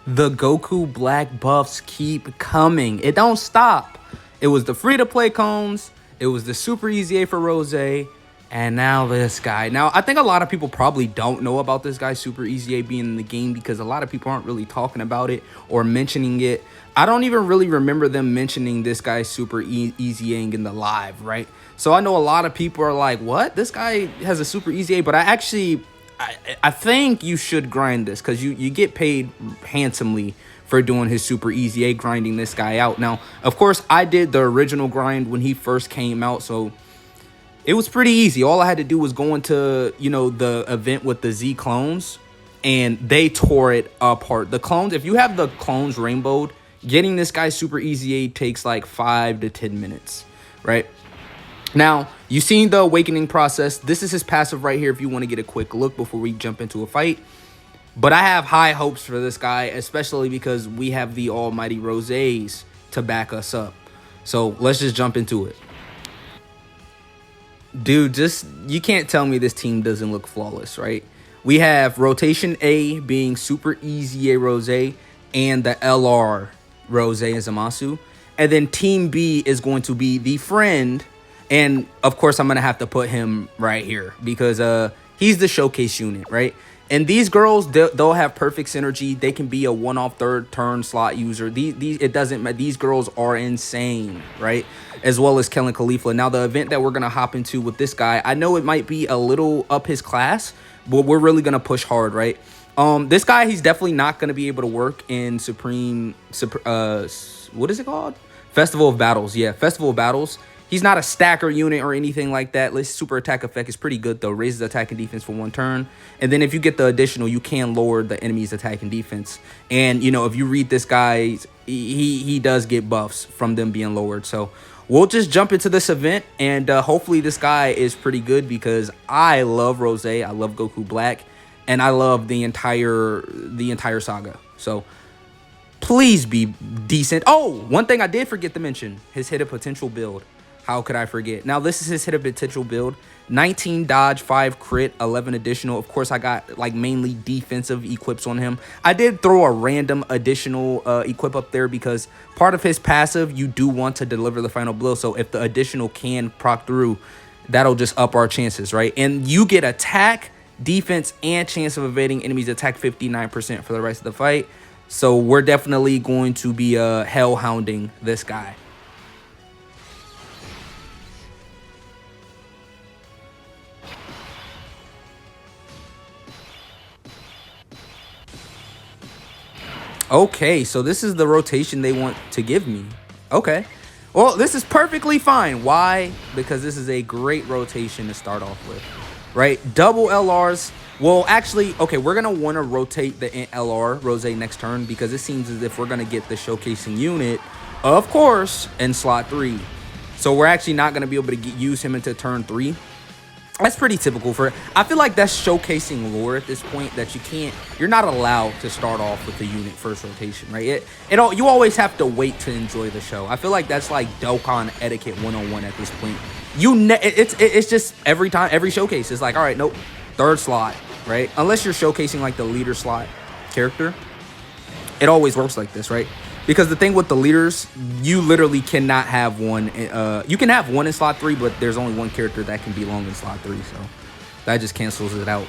The Goku black buffs keep coming. It don't stop. It was the free-to-play cones. It was the Super EZA for Rose. And now this guy. Now, I think a lot of people probably don't know about this guy, Super EZA, being in the game because a lot of people aren't really talking about it or mentioning it. I don't even really remember them mentioning this guy, Super EZA, in the live, right? So I know a lot of people are like, what? This guy has a Super EZA, but I think you should grind this because you get paid handsomely for doing his Super EZA, grinding this guy out. Now, of course, I did the original grind when he first came out, so it was pretty easy. All I had to do was go into, you know, the event with the Z clones, and they tore it apart. The clones, if you have the clones rainbowed, getting this guy Super EZA takes like 5 to 10 minutes, right? Now, you've seen the awakening process. This is his passive right here if you want to get a quick look before we jump into a fight. But I have high hopes for this guy, especially because we have the almighty Rosés to back us up. So let's just jump into it. Dude, you can't tell me this team doesn't look flawless, right? We have rotation A being Super EZA Rose and the LR Rose and Zamasu. And then team B is going to be the friend. And of course, I'm going to have to put him right here because he's the showcase unit, right? And these girls, they'll have perfect synergy. They can be a one-off third turn slot user. It doesn't matter. These girls are insane, right? As well as Kellen Khalifa. Now, the event that we're going to hop into with this guy, I know it might be a little up his class, but we're really going to push hard, right? This guy, he's definitely not going to be able to work in what is it called? Festival of Battles. Yeah, Festival of Battles. He's not a stacker unit or anything like that. This super attack effect is pretty good, though. Raises attack and defense for 1 turn. And then if you get the additional, you can lower the enemy's attack and defense. And, you know, if you read this guy, he does get buffs from them being lowered. So we'll just jump into this event. And hopefully this guy is pretty good because I love Rose. I love Goku Black. And I love the entire saga. So please be decent. Oh, one thing I did forget to mention. His hidden potential build. How could I forget? Now, this is his hidden potential build. 19 dodge, 5 crit, 11 additional. Of course, I got like mainly defensive equips on him. I did throw a random additional equip up there because part of his passive, you do want to deliver the final blow. So if the additional can proc through, that'll just up our chances, right? And you get attack, defense, and chance of evading enemies attack 59% for the rest of the fight. So we're definitely going to be hellhounding this guy. Okay, so this is the rotation they want to give me. Okay. Well, this is perfectly fine. Why? Because this is a great rotation to start off with, right? Double LRs. Well, actually, okay, we're going to want to rotate the LR Rose next turn because it seems as if we're going to get the showcasing unit, of course, in slot 3. So we're actually not going to be able to use him into turn 3. That's pretty typical for it. I feel like that's showcasing lore at this point that you're not allowed to start off with the unit first rotation, right? You always have to wait to enjoy the show. I feel like that's like Dokkan etiquette 101 at this point. It's just every showcase is like, all right, nope, third slot, right? Unless you're showcasing like the leader slot character, it always works like this, right? Because the thing with the leaders, you literally cannot have one. You can have one in slot 3, but there's only one character that can belong in slot 3. So that just cancels it out.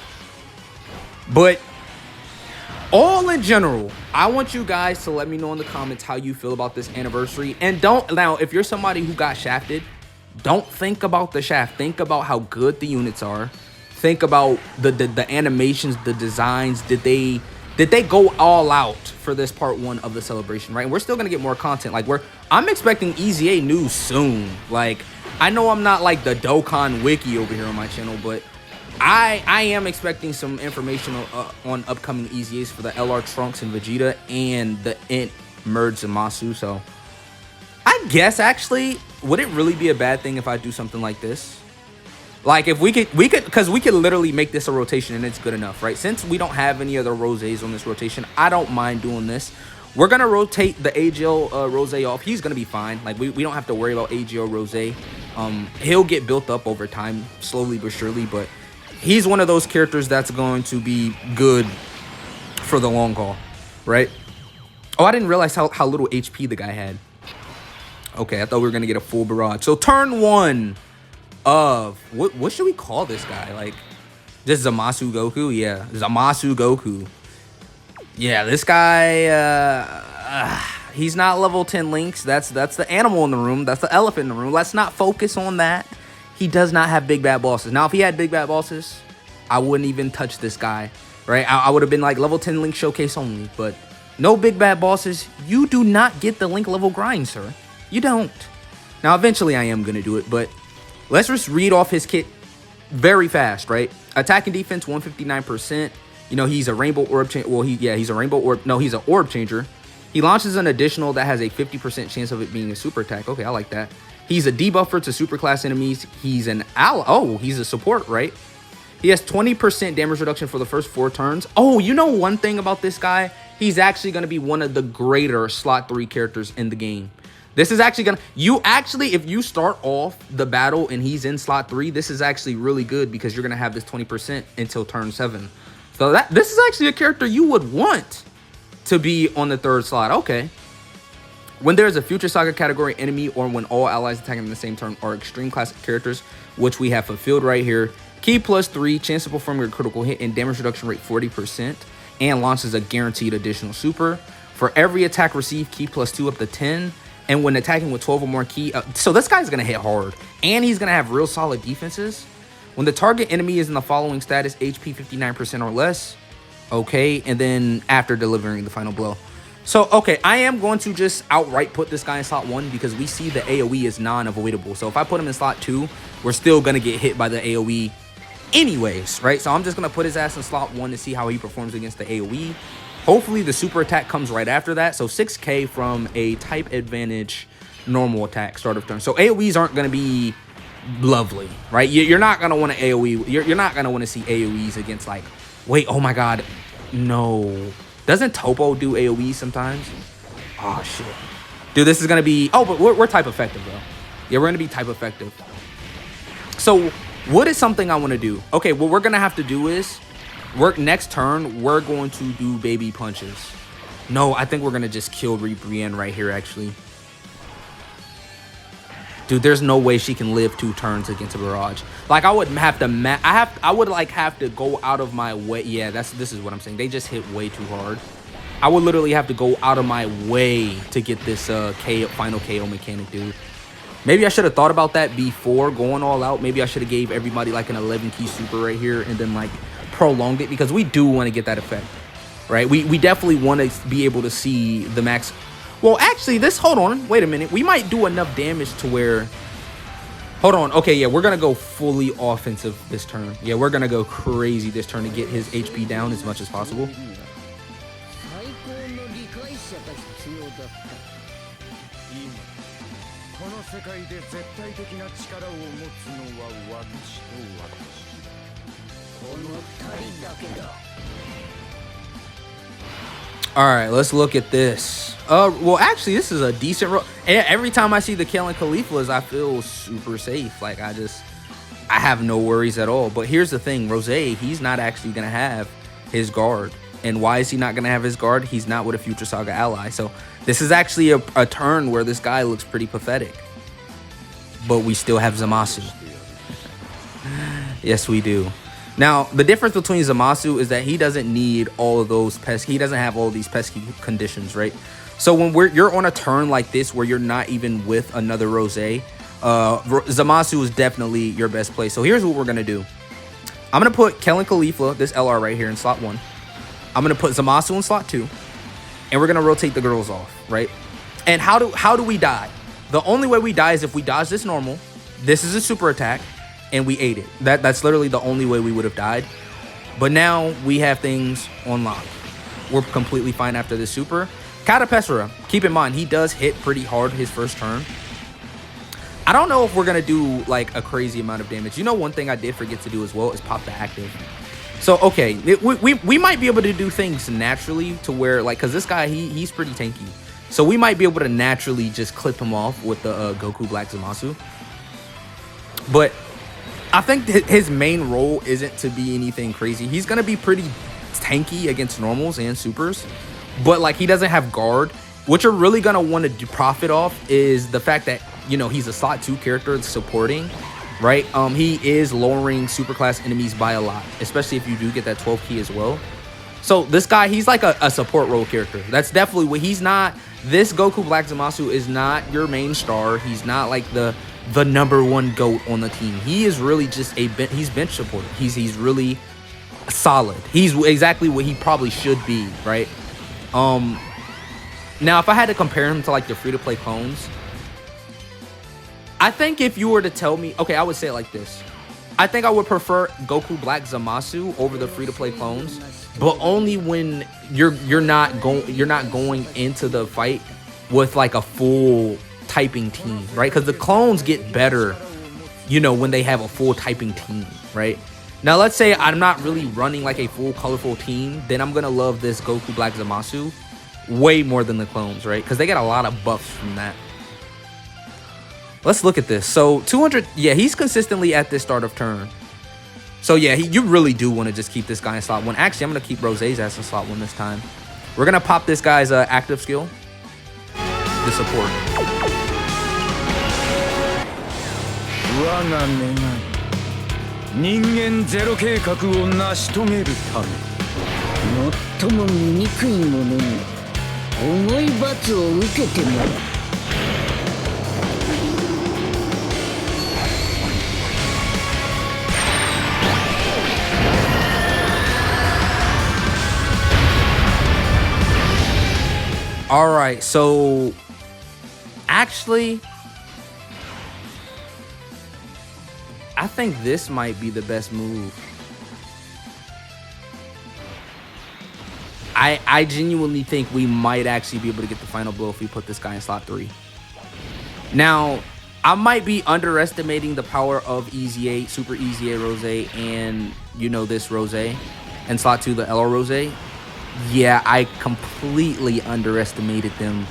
But all in general, I want you guys to let me know in the comments how you feel about this anniversary. And now, if you're somebody who got shafted, don't think about the shaft. Think about how good the units are. Think about the animations, the designs. Did they go all out for this part 1 of the celebration, right? And we're still gonna get more content. Like I'm expecting EZA news soon. Like, I know I'm not like the Dokkan wiki over here on my channel, but I am expecting some information on upcoming EZAs for the LR Trunks and Vegeta and the Int Merge Zamasu. So I guess actually, would it really be a bad thing if I do something like this? Like, if we could, because we could literally make this a rotation and it's good enough, right? Since we don't have any other Rosés on this rotation, I don't mind doing this. We're going to rotate the AGL Rosé off. He's going to be fine. Like, we don't have to worry about AGL Rosé. He'll get built up over time, slowly but surely, but he's one of those characters that's going to be good for the long haul, right? Oh, I didn't realize how little HP the guy had. Okay, I thought we were gonna get a full barrage. So turn one of what should we call this guy? Like just Zamasu Goku? Yeah, Zamasu Goku. Yeah, this guy he's not level 10 Links. That's the animal in the room. That's the elephant in the room. Let's not focus on that. He does not have big bad bosses. Now, if he had big bad bosses, I wouldn't even touch this guy, right? I would have been like level 10 Link showcase only, but no big bad bosses. You do not get the Link level grind, sir. You don't. Now, eventually I am going to do it, but let's just read off his kit very fast, right? Attack and defense, 159%. You know, he's a rainbow orb changer. Well, he's a rainbow orb. No, he's an orb changer. He launches an additional that has a 50% chance of it being a super attack. Okay, I like that. He's a debuffer to super class enemies. He's an ally. Oh, he's a support, right? He has 20% damage reduction for the first 4 turns. Oh, you know one thing about this guy? He's actually going to be one of the greater slot 3 characters in the game. This is actually going to... if you start off the battle and he's in slot 3, this is actually really good because you're going to have this 20% until turn 7. So this is actually a character you would want to be on the 3rd slot. Okay. When there is a Future Saga category enemy or when all allies attacking in the same turn are extreme classic characters, which we have fulfilled right here. Key +3, chance of performing a critical hit and damage reduction rate 40%, and launches a guaranteed additional super. For every attack received, key +2 up to 10, and when attacking with 12 or more key... so this guy's going to hit hard, and he's going to have real solid defenses. When the target enemy is in the following status, HP 59% or less, okay, and then after delivering the final blow. So, okay, I am going to just outright put this guy in slot 1 because we see the AoE is non-avoidable. So if I put him in slot 2, we're still going to get hit by the AoE anyways, right? So I'm just going to put his ass in slot 1 to see how he performs against the AoE. Hopefully the super attack comes right after that. So 6k from a type advantage normal attack start of turn. So AoEs aren't going to be lovely, right? You're not going to want to AoE. You're not going to want to see AoEs against like, wait, oh my God, no. Doesn't Topo do AoE sometimes? Oh, shit. Dude, this is going to be... oh, but we're type effective, though. Yeah, we're going to be type effective. So, what is something I want to do? Okay, what we're going to have to do is... next turn, we're going to do baby punches. No, I think we're going to just kill Brienne right here, actually. Dude, there's no way she can live 2 turns against a barrage. Like, I would have to I would like have to go out of my way. Yeah, this is what I'm saying. They just hit way too hard. I would literally have to go out of my way to get this final KO mechanic, dude. Maybe I should have thought about that before going all out. Maybe I should have gave everybody like an 11 key super right here and then like prolonged it because we do want to get that effect, right? We definitely want to be able to see the max. Well, actually, hold on, wait a minute. We might do enough damage to where, hold on. Okay, yeah, we're going to go fully offensive this turn. Yeah, we're going to go crazy this turn to get his HP down as much as possible. All right, let's look at this. Well, actually, this is a decent roll. Every time I see the Kale and Cauliflas, I feel super safe. Like, I have no worries at all. But here's the thing. Rose, he's not actually going to have his guard. And why is he not going to have his guard? He's not with a Future Saga ally. So this is actually a turn where this guy looks pretty pathetic. But we still have Zamasu. Yes, we do. Now, the difference between Zamasu is that he doesn't need all of those pesky. He doesn't have all these pesky conditions, right? So when you're on a turn like this where you're not even with another Rose, Zamasu is definitely your best play. So here's what we're going to do. I'm going to put Kellen Caulifla, this LR right here in slot 1. I'm going to put Zamasu in slot 2. And we're going to rotate the girls off, right? And how do we die? The only way we die is if we dodge this normal. This is a super attack. And we ate it. That's literally the only way we would have died. But now we have things on lock. We're completely fine after this super. Katapesra, keep in mind, he does hit pretty hard his first turn. I don't know if we're going to do like a crazy amount of damage. You know, one thing I did forget to do as well is pop the active. So, okay, we might be able to do things naturally to where, like, because this guy, he's pretty tanky. So we might be able to naturally just clip him off with the Goku Black Zamasu. But I think his main role isn't to be anything crazy. He's going to be pretty tanky against normals and supers. but like he doesn't have guard. What you're really gonna want to profit off is the fact that, you know, he's a slot 2 character supporting, right? He is lowering superclass enemies by a lot, especially if you do get that 12 key as well. So this guy, he's like a support role character. That's definitely what he's not. This Goku Black Zamasu is not your main star. He's not like the #1 GOAT on the team. He is really just he's bench support. He's really solid. He's exactly what he probably should be, right? Now, if I had to compare him to like the free-to-play clones, I think if you were to tell me, okay, I would say it like this. I think I would prefer Goku Black Zamasu over the free-to-play clones, but only when you're not going into the fight with like a full typing team, right? Because the clones get better, you know, when they have a full typing team, right? Now, let's say I'm not really running like a full colorful team, then I'm gonna love this Goku Black Zamasu way more than the clones, right? Because they get a lot of buffs from that. Let's look at this. So 200, yeah, he's consistently at this start of turn. So yeah, you really do want to just keep this guy in slot 1. Actually, I'm going to keep Rose's ass in slot 1 this time. We're going to pop this guy's active skill, the support. 人間ゼロ計画を成し遂げるため最も醜い者に重い罰を受けてもらう All right, so actually, I think this might be the best move. I genuinely think we might actually be able to get the final blow if we put this guy in slot 3. Now, I might be underestimating the power of EZA, Super EZA Rose, and, you know, this Rose, and slot 2, the LR Rose. Yeah, I completely underestimated them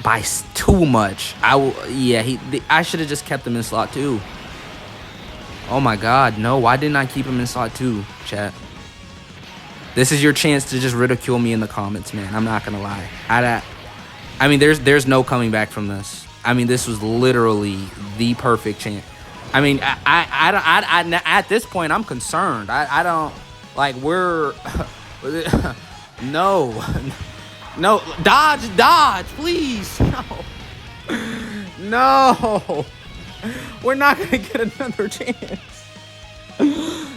by too much. I should have just kept them in slot 2. Oh my god, no, why didn't I keep him in slot 2, chat? This is your chance to just ridicule me in the comments, man. I'm not gonna lie. I mean, there's no coming back from this. I mean, this was literally the perfect chance. I mean, I at this point, I'm concerned. I don't, like, we're... No, dodge, please. No, we're not gonna get another chance.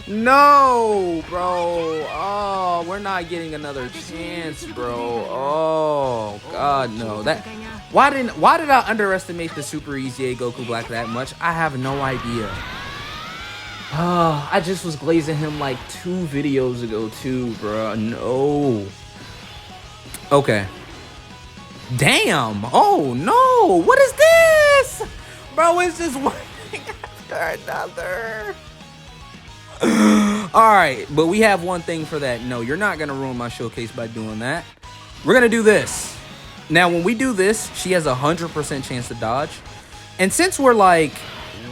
No, bro. Oh, we're not getting another chance, bro. Oh god, no. Why did I underestimate the Super EZA Goku Black that much? I have no idea. I just was glazing him like 2 videos ago too, bro. No. Okay. Damn. Oh no. What is this? Bro, it's just one thing after another. Alright, but we have one thing for that. No, you're not gonna ruin my showcase by doing that. We're gonna do this. Now, when we do this, she has 100% chance to dodge. And since we're like,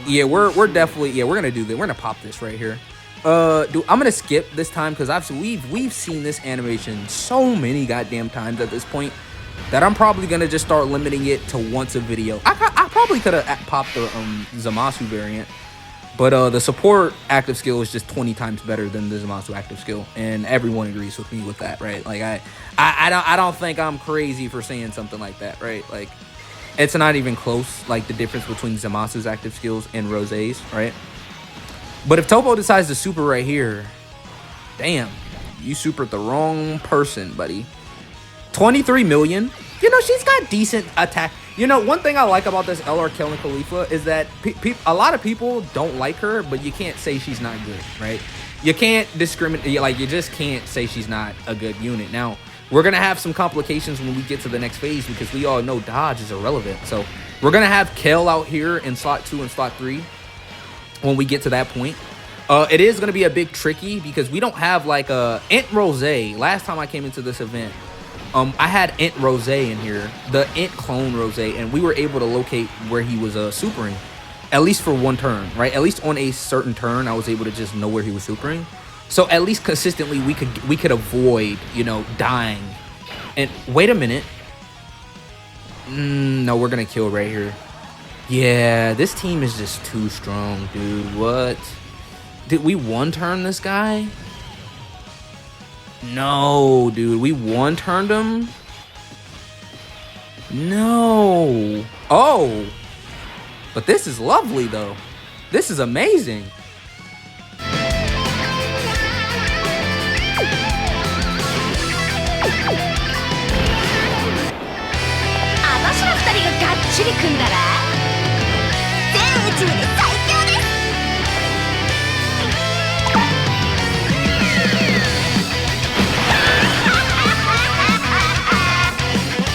yeah, we're definitely, yeah, we're gonna do this. We're gonna pop this right here. I'm gonna skip this time because we've seen this animation so many goddamn times at this point that I'm probably gonna just start limiting it to once a video. I probably could have popped the Zamasu variant, but the support active skill is just 20 times better than the Zamasu active skill, and everyone agrees with me with that, right? Like I don't think I'm crazy for saying something like that, right? Like, it's not even close, like the difference between Zamasu's active skills and Rose's, right? But if Topo decides to super right here, damn, you supered the wrong person, buddy. 23 million. You know, she's got decent attack. You know, one thing I like about this LR Killing Khalifa is that a lot of people don't like her, but you can't say she's not good, right? You can't discriminate. Like, you just can't say she's not a good unit. Now, we're going to have some complications when we get to the next phase because we all know dodge is irrelevant. So we're going to have Kel out here in slot 2 and slot 3 when we get to that point. It is going to be a bit tricky because we don't have like a Int Rose. Last time I came into this event, I had Int Rose in here, the Int clone Rose, and we were able to locate where he was supering, at least for one turn, right? At least on a certain turn, I was able to just know where he was supering. So at least consistently, we could avoid, you know, dying And wait a minute. No, we're gonna kill right here. Yeah, this team is just too strong, dude. What? Did we one-turn this guy? No, dude. We one-turned him? No. Oh. But this is lovely, though. This is amazing. チリ組んだら全宇宙で最強です。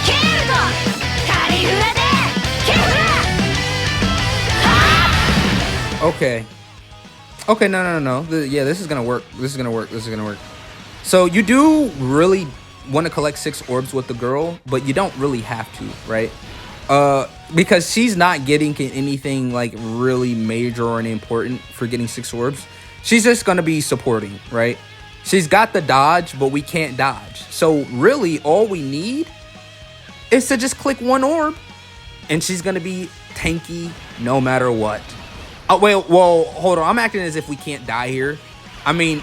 ケールとカリフラでケフラ。Okay. Okay, no. Yeah, this is gonna work. This is gonna work. So you do really want to collect 6 orbs with the girl, but you don't really have to, right? Because she's not getting anything like really major or important for getting 6 orbs. She's just gonna be supporting, right? She's got the dodge, but we can't dodge. So really, all we need is to just click 1 orb, and she's gonna be tanky no matter what. Oh, well, hold on. I'm acting as if we can't die here. I mean,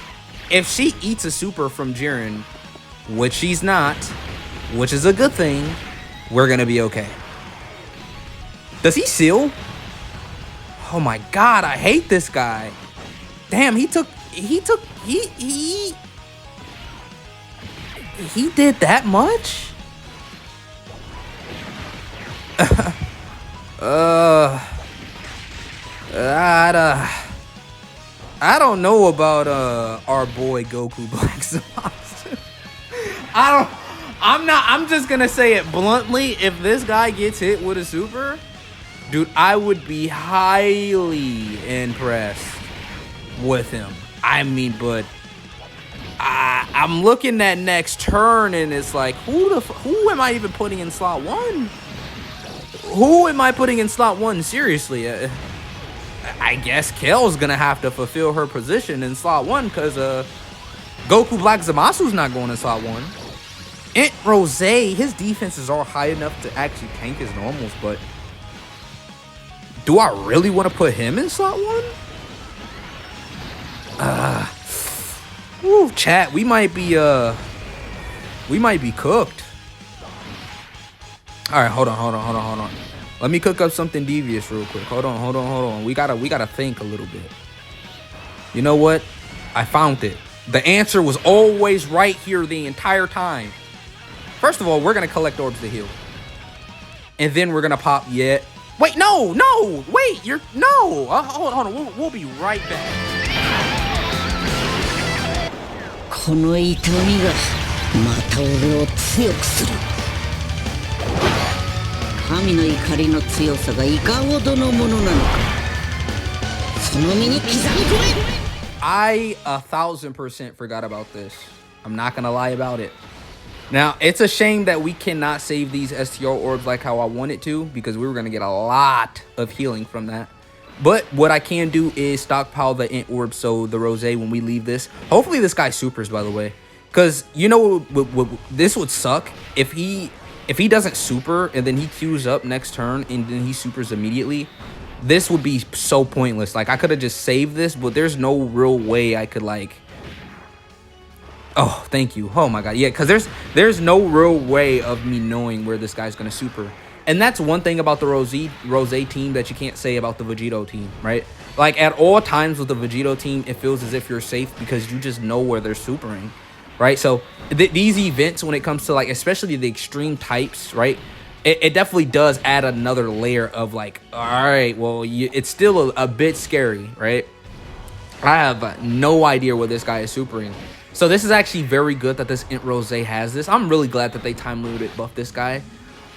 if she eats a super from Jiren, which she's not, which is a good thing, we're gonna be okay. Does he seal? Oh my god, I hate this guy. Damn, he did that much? I don't know about our boy Goku Black Zamasu. I'm just gonna say it bluntly. If this guy gets hit with a super, dude, I would be highly impressed with him. I mean, but I'm looking at next turn, and it's like, who am I even putting in slot 1? Who am I putting in slot 1? Seriously, I guess Kale's gonna have to fulfill her position in slot 1 because Goku Black Zamasu's not going in slot 1. Int Rose, his defenses are high enough to actually tank his normals, but do I really want to put him in slot 1? Chat, we might be cooked. All right, hold on. Let me cook up something devious real quick. Hold on. We gotta think a little bit. You know what? I found it. The answer was always right here the entire time. First of all, we're gonna collect orbs to heal, and then we're gonna pop. Yeah. Wait, no. Wait, no. Hold on. We'll be right back. この痛みがまた俺を強くする。神の怒りの強さがいかほどのものなのか。その身に刻み込め。I 1000% forgot about this. I'm not gonna lie about it. Now, it's a shame that we cannot save these STR orbs like how I wanted to, because we were going to get a lot of healing from that. But what I can do is stockpile the int orb, so the Rose, when we leave this, hopefully this guy supers, by the way. Because, you know, this would suck if he doesn't super and then he queues up next turn and then he supers immediately. This would be so pointless. Like, I could have just saved this, but there's no real way I could, like... Oh, thank you. Oh my god. Yeah, because there's no real way of me knowing where this guy's gonna super. And that's one thing about the Rose team that you can't say about the Vegito team, right? Like, at all times with the Vegito team, it feels as if you're safe because you just know where they're supering, right? So these events, when it comes to, like, especially the extreme types, right, it definitely does add another layer of, like, all right, well, it's still a bit scary, right? I have no idea where this guy is supering. So this is actually very good that this Int Rose has this. I'm really glad that they time limited buffed this guy.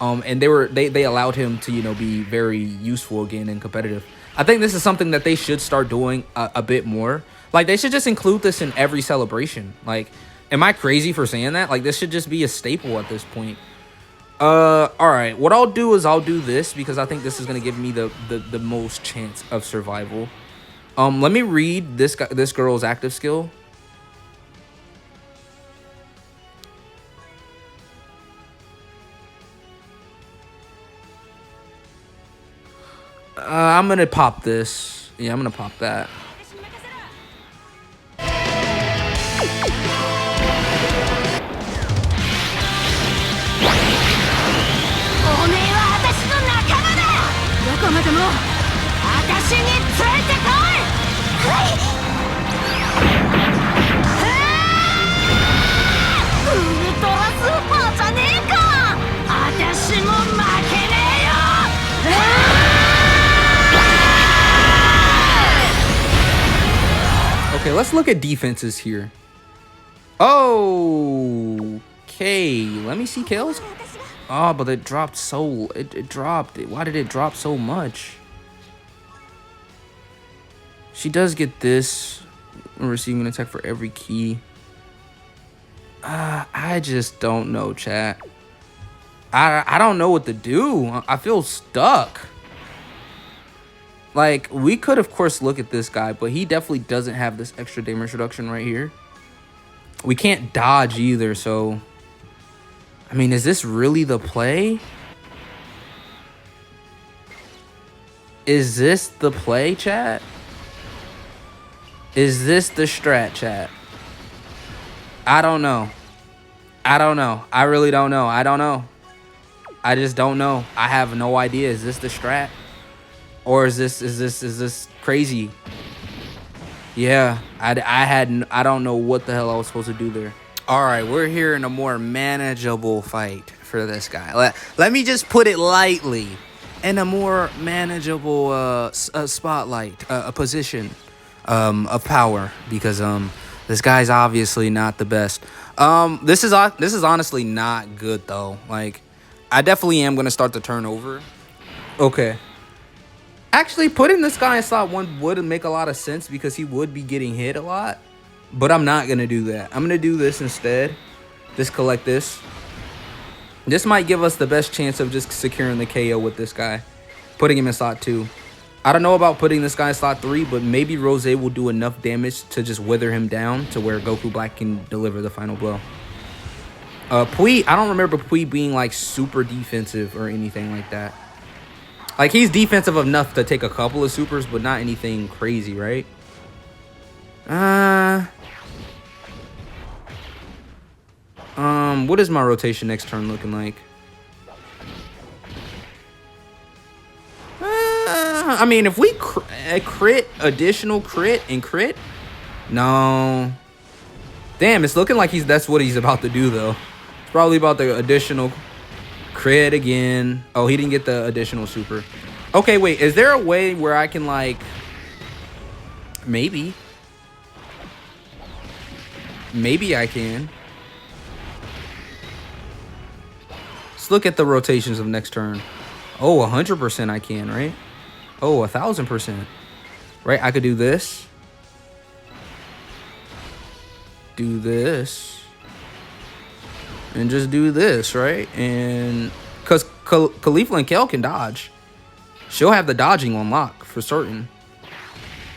And they allowed him to, you know, be very useful again and competitive. I think this is something that they should start doing a bit more. Like, they should just include this in every celebration. Like, am I crazy for saying that? Like, this should just be a staple at this point. All right, what I'll do is I'll do this because I think this is gonna give me the most chance of survival. Let me read this girl's active skill. I'm gonna pop this. Yeah, I'm gonna pop that. Okay, let's look at defenses here. Oh, okay. Let me see kills. Oh, but it dropped so... It dropped. Why did it drop so much? She does get this. Receiving an attack for every key. I just don't know, chat. I don't know what to do. I feel stuck. Like, we could, of course, look at this guy, but he definitely doesn't have this extra damage reduction right here. We can't dodge either, so... I mean, is this really the play? Is this the play, chat? Is this the strat, chat? I don't know. I don't know. I really don't know. I don't know. I just don't know. I have no idea. Is this the strat? Or is this crazy? Yeah, I don't know what the hell I was supposed to do there. All right, we're here in a more manageable fight for this guy. Let me just put it lightly, in a more manageable spotlight, a position of power, because this guy's obviously not the best. This is honestly not good though. Like, I definitely am gonna start the turnover. Okay. Actually, putting this guy in slot 1 would make a lot of sense because he would be getting hit a lot. But I'm not going to do that. I'm going to do this instead. Just collect this. This might give us the best chance of just securing the KO with this guy. Putting him in slot 2. I don't know about putting this guy in slot 3, but maybe Rose will do enough damage to just wither him down to where Goku Black can deliver the final blow. Pui, I don't remember Pui being like super defensive or anything like that. Like, he's defensive enough to take a couple of supers, but not anything crazy, right? What is my rotation next turn looking like? I mean, if we crit, additional crit, and crit, no. Damn, it's looking like that's what he's about to do, though. It's probably about the additional crit again. Oh, he didn't get the additional super. Okay, wait. Is there a way where I can, like... Maybe I can. Let's look at the rotations of next turn. Oh, 100% I can, right? Oh, 1,000%. Right? I could do this. Do this. And just do this, right? And because Khalifa and Kel can dodge. She'll have the dodging on lock for certain.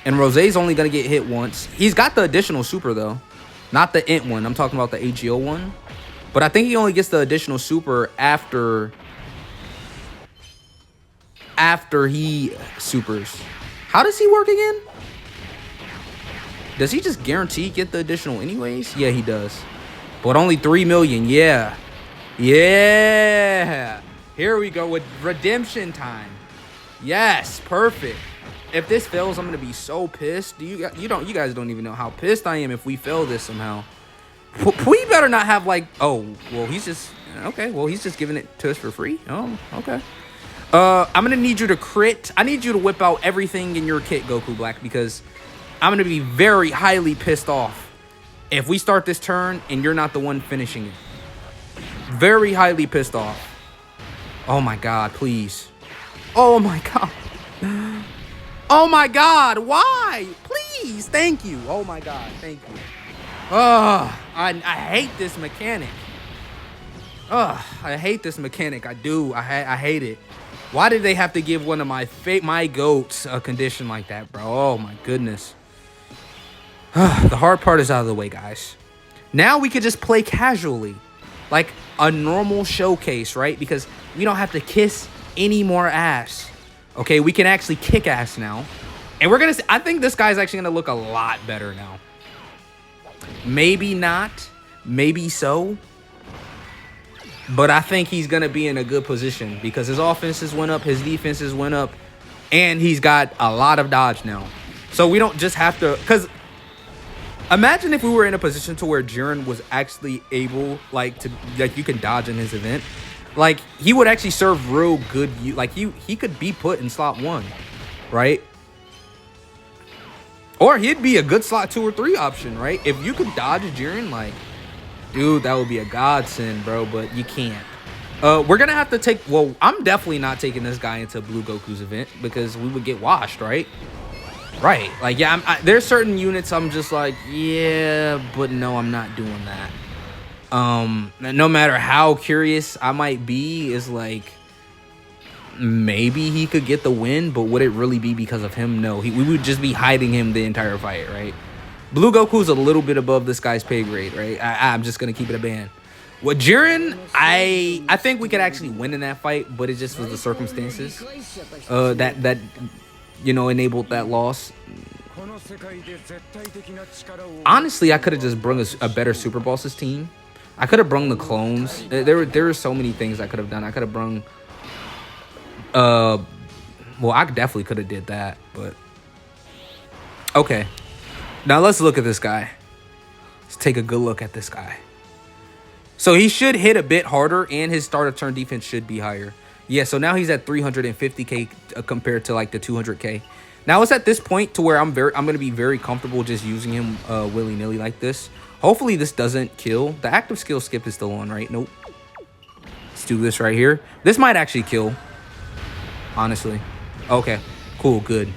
And Rose's only going to get hit once. He's got the additional super, though. Not the int one. I'm talking about the AGO one. But I think he only gets the additional super after he supers. How does he work again? Does he just guarantee get the additional anyways? Yeah, he does. But only 3 million. Yeah. Yeah. Here we go with redemption time. Yes, perfect. If this fails, I'm gonna be so pissed. You guys don't even know how pissed I am if we fail this somehow. We better not have like, oh, well, he's just okay. Well, he's just giving it to us for free. Oh, okay. I'm gonna need you to crit. I need you to whip out everything in your kit, Goku Black, because I'm gonna be very highly pissed off if we start this turn and you're not the one finishing it. Very highly pissed off. Oh my God, please. Oh my God. Oh my God, why? Please, thank you. Oh my God, thank you. I hate this mechanic. I hate this mechanic. I do. I hate it. Why did they have to give one of my goats a condition like that, bro? Oh my goodness. The hard part is out of the way, guys. Now we could just play casually, like a normal showcase, right? Because we don't have to kiss any more ass. Okay, we can actually kick ass now. And we're going to... I think this guy's actually going to look a lot better now. Maybe not. Maybe so. But I think he's going to be in a good position because his offenses went up, his defenses went up, and he's got a lot of dodge now. So we don't just have to... Because imagine if we were in a position to where Jiren was actually able, like, to... Like, you can dodge in his event. Like, he would actually serve real good... Like, he could be put in slot 1, right? Or he'd be a good slot 2 or 3 option, right? If you could dodge Jiren, like, dude, that would be a godsend, bro. But you can't. We're gonna have to take... Well, I'm definitely not taking this guy into Blue Goku's event because we would get washed, right? Right. Like, yeah, there's certain units I'm just like, yeah, but no, I'm not doing that. No matter how curious I might be, is like, maybe he could get the win, but would it really be because of him? No, we would just be hiding him the entire fight, right? Blue Goku's a little bit above this guy's pay grade, right? I'm just gonna keep it a band. With Jiren, I think we could actually win in that fight, but it just was the circumstances that you know, enabled that loss. Honestly, I could have just brung a better Super Bosses team. I could have brung the clones. There were so many things I could have done. I could have brung... well, I definitely could have did that, but... Okay. Now let's look at this guy. Let's take a good look at this guy. So he should hit a bit harder, and his start of turn defense should be higher. Yeah, so now he's at 350k compared to like the 200k. Now it's at this point to where I'm gonna be very comfortable just using him willy-nilly like this. Hopefully this doesn't kill. The active skill skip is still on, right? Nope. Let's do this right here. This might actually kill, honestly. Okay, cool, good.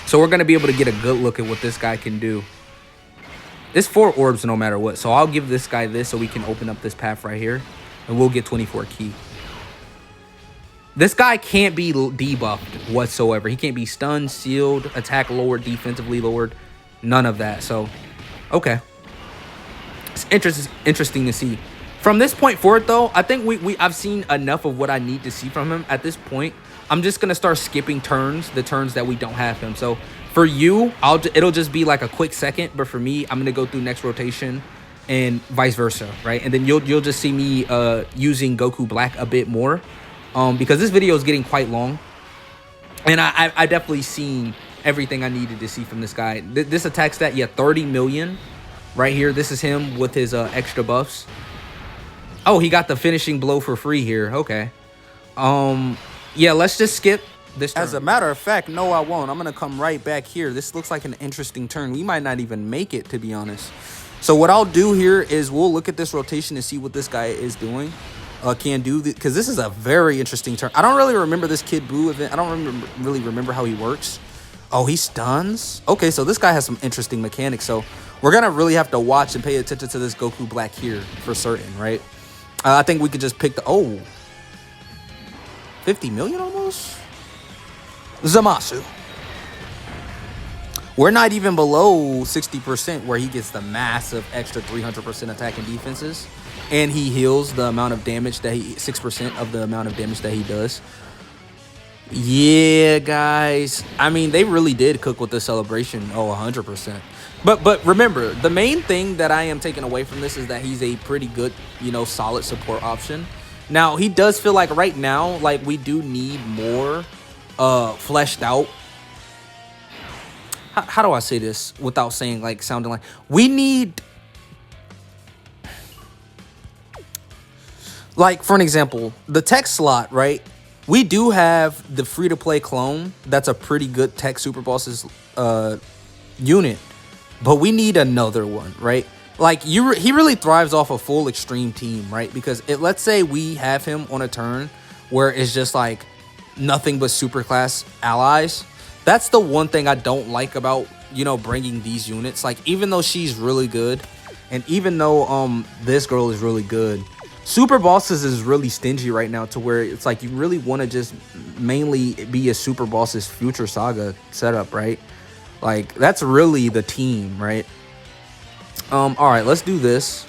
So we're gonna be able to get a good look at what this guy can do. It's 4 orbs no matter what. So I'll give this guy this so we can open up this path right here. And we'll get 24 ki. This guy can't be debuffed whatsoever. He can't be stunned, sealed, attack lowered, defensively lowered. None of that. So, okay. It's interesting to see. From this point forward, though, I think I've seen enough of what I need to see from him. At this point, I'm just going to start skipping turns, the turns that we don't have him. So, for you, it'll just be like a quick second. But for me, I'm going to go through next rotation and vice versa, right? And then you'll just see me using Goku Black a bit more. Because this video is getting quite long. And I definitely seen everything I needed to see from this guy. This attack stat, yeah, 30 million. Right here, this is him with his extra buffs. Oh, he got the finishing blow for free here. Okay. Yeah, let's just skip this turn. As a matter of fact, no, I won't. I'm going to come right back here. This looks like an interesting turn. We might not even make it, to be honest. So what I'll do here is we'll look at this rotation and see what this guy is doing. Can do, because this is a very interesting turn. I don't really remember this Kid Buu event. I don't really remember how he works. Oh, he stuns? Okay, so this guy has some interesting mechanics. So we're going to really have to watch and pay attention to this Goku Black here for certain, right? I think we could just pick the... Oh. 50 million almost? Zamasu. We're not even below 60% where he gets the massive extra 300% attack and defenses. And he heals the amount of damage that 6% of the amount of damage that he does. Yeah, guys. I mean, they really did cook with the celebration. Oh, 100%. But remember, the main thing that I am taking away from this is that he's a pretty good, you know, solid support option. Now, he does feel like right now, like, we do need more fleshed out. How do I say this without saying, like, sounding like... We need... Like, for an example, the tech slot, right? We do have the free-to-play clone. That's a pretty good tech Super Bosses unit. But we need another one, right? Like, he really thrives off a full extreme team, right? Because let's say we have him on a turn where it's just, like, nothing but super class allies. That's the one thing I don't like about, you know, bringing these units. Like, even though she's really good, and even though this girl is really good... Super Bosses is really stingy right now to where it's like you really want to just mainly be a Super Bosses Future Saga setup, right? Like, that's really the team, right? All right, let's do this.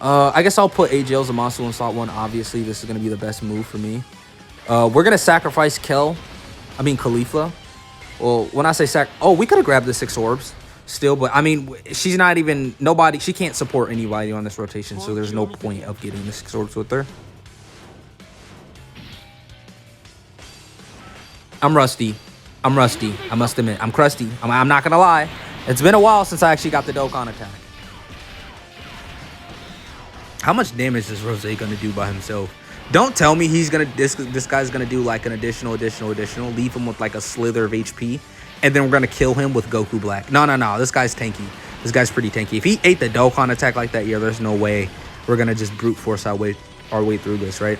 I guess I'll put AJL Zamasu in slot 1. Obviously, this is going to be the best move for me. We're going to sacrifice Kel I mean, Khalifa. Well, when I say oh, we could have grabbed the 6 orbs still, but I mean, she's not even, nobody, she can't support anybody on this rotation, so there's no point of getting the 6 orbs with her. I'm rusty. I must admit. I'm crusty. I'm not going to lie. It's been a while since I actually got the Dokkan attack. How much damage is Rose going to do by himself? Don't tell me he's going to, this guy's going to do like an additional, leave him with like a slither of HP, and then we're going to kill him with Goku Black. No. This guy's tanky. This guy's pretty tanky. If he ate the Dokkan attack like that, yeah, there's no way we're going to just brute force our way through this, right?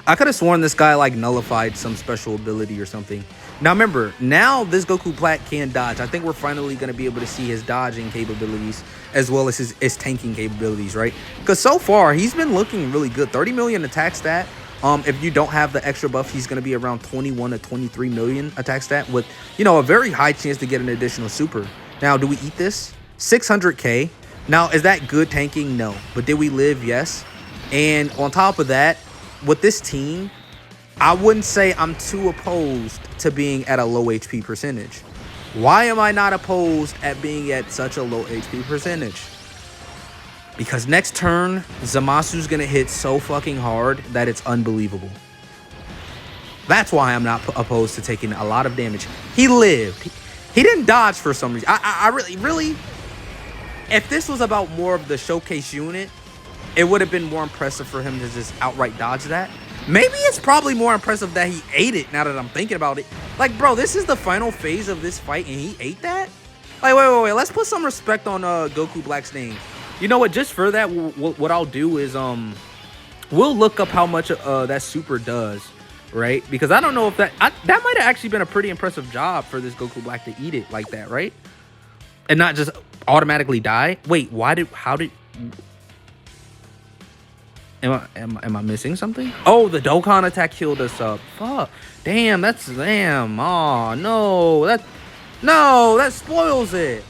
I could have sworn this guy like nullified some special ability or something. Now remember, now this Goku Black can dodge. I think we're finally going to be able to see his dodging capabilities as well as his tanking capabilities, right? Because so far, he's been looking really good. 30 million attack stat. If you don't have the extra buff, he's going to be around 21 to 23 million attack stat with, you know, a very high chance to get an additional super. Now, do we eat this? 600k. Now, is that good tanking? No. But did we live? Yes. And on top of that, with this team, I wouldn't say I'm too opposed to being at a low HP percentage. Why am I not opposed at being at such a low HP percentage? Because next turn, Zamasu's going to hit so fucking hard that it's unbelievable. That's why I'm not opposed to taking a lot of damage. He lived. He didn't dodge for some reason. I really, if this was about more of the showcase unit, it would have been more impressive for him to just outright dodge that. Maybe it's probably more impressive that he ate it now that I'm thinking about it. Like, bro, this is the final phase of this fight and he ate that? Like, wait. Let's put some respect on Goku Black's name. You know what? Just for that, what I'll do is we'll look up how much that super does, right? Because I don't know if that might have actually been a pretty impressive job for this Goku Black to eat it like that, right? And not just automatically die. Wait, how did... Am I missing something? Oh, the Dokkan attack healed us up. Fuck. Damn. Oh, no. That spoils it.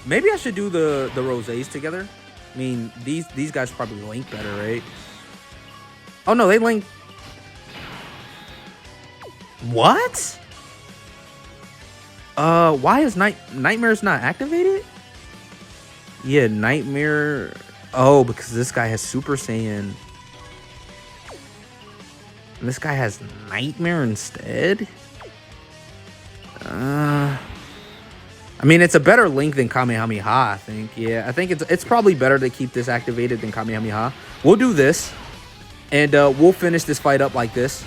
Maybe I should do the Rosés together. I mean, these guys probably link better, right? Oh, no, they link. What? Why is Nightmare's not activated? Yeah, Nightmare. Oh, because this guy has Super Saiyan. And this guy has Nightmare instead? I mean, it's a better link than Kamehameha, I think. Yeah, I think it's probably better to keep this activated than Kamehameha. We'll do this, and we'll finish this fight up like this.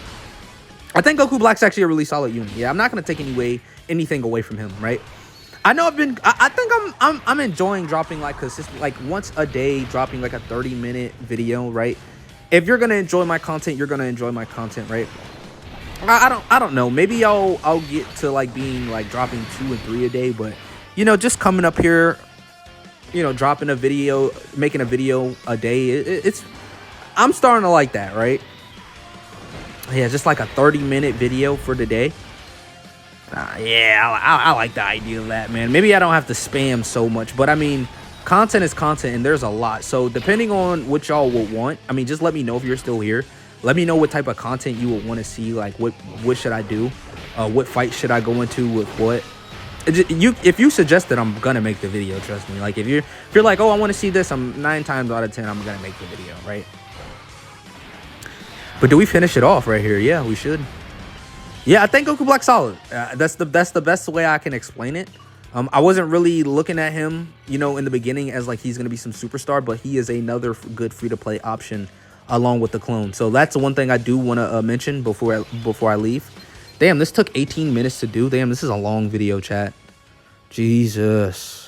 I think Goku Black's actually a really solid unit. Yeah, I'm not going to take anything away from him, right? I know I think I'm enjoying dropping like consistent, like once a day, dropping like a 30-minute video, right? If you're gonna enjoy my content, you're gonna enjoy my content, right? I don't know. Maybe I'll get to like being like dropping 2 and 3 a day, but you know, just coming up here, you know, dropping a video, making a video a day, I'm starting to like that, right? Yeah, just like a 30-minute video for the day. Yeah, I like the idea of that, man. Maybe I don't have to spam so much, but I mean, content is content, and there's a lot. So depending on what y'all will want, I mean, just let me know if you're still here. Let me know what type of content you would want to see. Like, what should I do? What fight should I go into with what? If you suggest it, I'm gonna make the video. Trust me. Like, if you're like, oh, I want to see this, 9 times out of 10, I'm gonna make the video, right? But do we finish it off right here? Yeah, we should. Yeah, I think Goku Black's solid. That's the best way I can explain it. I wasn't really looking at him, you know, in the beginning as like he's gonna be some superstar, but he is another good free-to-play option along with the clone. So that's the one thing I do want to mention before I leave. Damn, this took 18 minutes to do. Damn, this is a long video, chat. Jesus.